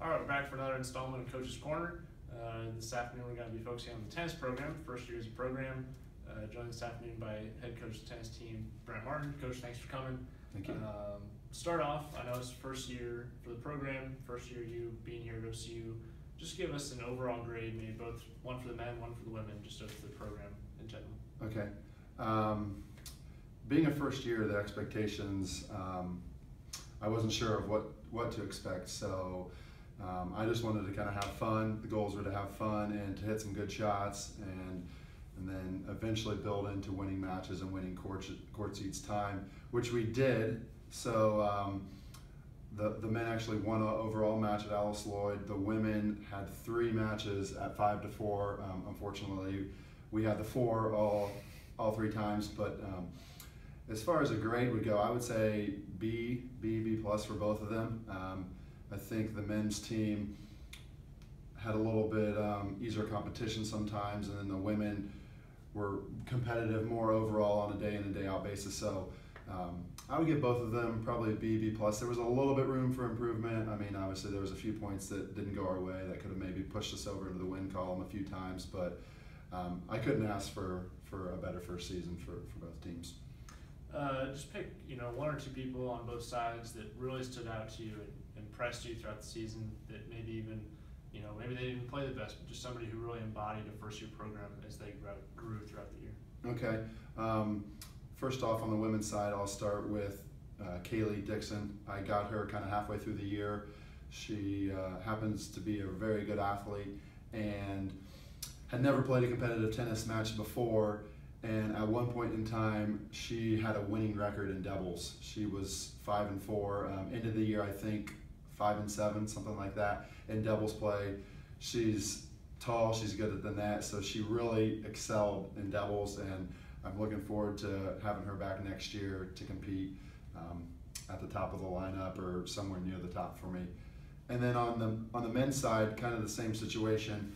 All right, we're back for another installment of Coach's Corner. This afternoon we're going to be focusing on the tennis program, first year as a program. Joined this afternoon by head coach of the tennis team, Brent Martin. Coach, thanks for coming. Thank you. Start off, I know it's the first year for the program, first year you being here at OCU. Just give us an overall grade, maybe both one for the men, one for the women, just of the program in general. Okay. Being a first year, the expectations, I wasn't sure of what to expect, so I just wanted to kind of have fun. The goals were to have fun and to hit some good shots and then eventually build into winning matches and winning courts each time, which we did. So the men actually won an overall match at Alice Lloyd. The women had 3 matches at 5-4. Unfortunately, we had the 4 all 3 times, but as far as a grade would go, I would say B plus for both of them. I think the men's team had a little bit easier competition sometimes, and then the women were competitive more overall on a day in and day out basis. So I would give both of them probably a B plus. There was a little bit room for improvement. I mean, obviously there was a few points that didn't go our way that could have maybe pushed us over into the win column a few times, but I couldn't ask for a better first season for both teams. Just pick 1 or 2 people on both sides that really stood out to you and impressed you throughout the season, that maybe even maybe they didn't play the best, but just somebody who really embodied a first-year program as they grew throughout the year. Okay. First off, on the women's side, I'll start with Kaylee Dixon. I got her kind of halfway through the year. She happens to be a very good athlete and had never played a competitive tennis match before. And at one point in time, she had a winning record in doubles. She was 5-4. End of the year, I think 5-7, something like that, in doubles play. She's tall, she's good at the net, so she really excelled in doubles, and I'm looking forward to having her back next year to compete at the top of the lineup or somewhere near the top for me. And then on the men's side, kind of the same situation.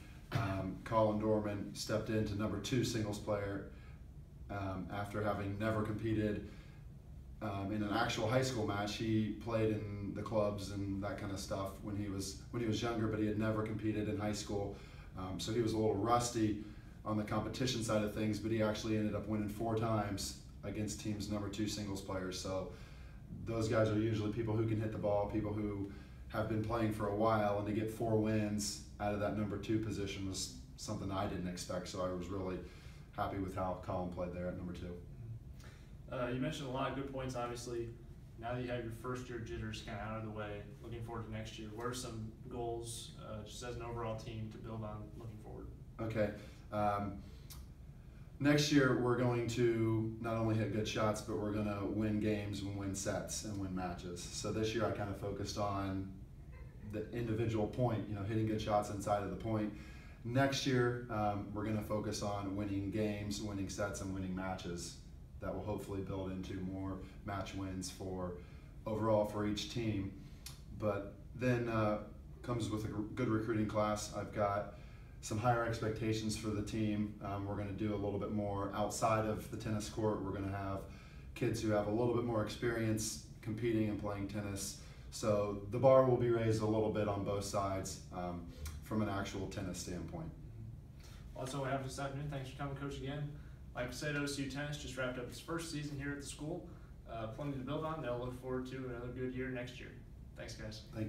Colin Dorman stepped into number 2 singles player after having never competed in an actual high school match. He played in the clubs and that kind of stuff when he was younger, but he had never competed in high school. So he was a little rusty on the competition side of things, but he actually ended up winning 4 times against teams number 2 singles players. So those guys are usually people who can hit the ball, people who have been playing for a while, and to get 4 wins out of that number 2 position was something I didn't expect. So I was really happy with how Colin played there at number 2. You mentioned a lot of good points, obviously. Now that you have your first year jitters kind of out of the way, looking forward to next year, what are some goals just as an overall team to build on looking forward? Okay. Next year we're going to not only hit good shots, but we're going to win games and win sets and win matches. So this year I kind of focused on the individual point, hitting good shots inside of the point. Next year we're going to focus on winning games, winning sets, and winning matches. That will hopefully build into more match wins overall for each team. But then comes with a good recruiting class. I've got some higher expectations for the team. We're going to do a little bit more outside of the tennis court. We're going to have kids who have a little bit more experience competing and playing tennis. So the bar will be raised a little bit on both sides from an actual tennis standpoint. Well, that's all we have this afternoon. Thanks for coming, Coach, again. Like I said, OCU Tennis just wrapped up its first season here at the school. Plenty to build on. They'll look forward to another good year next year. Thanks, guys. Thank you.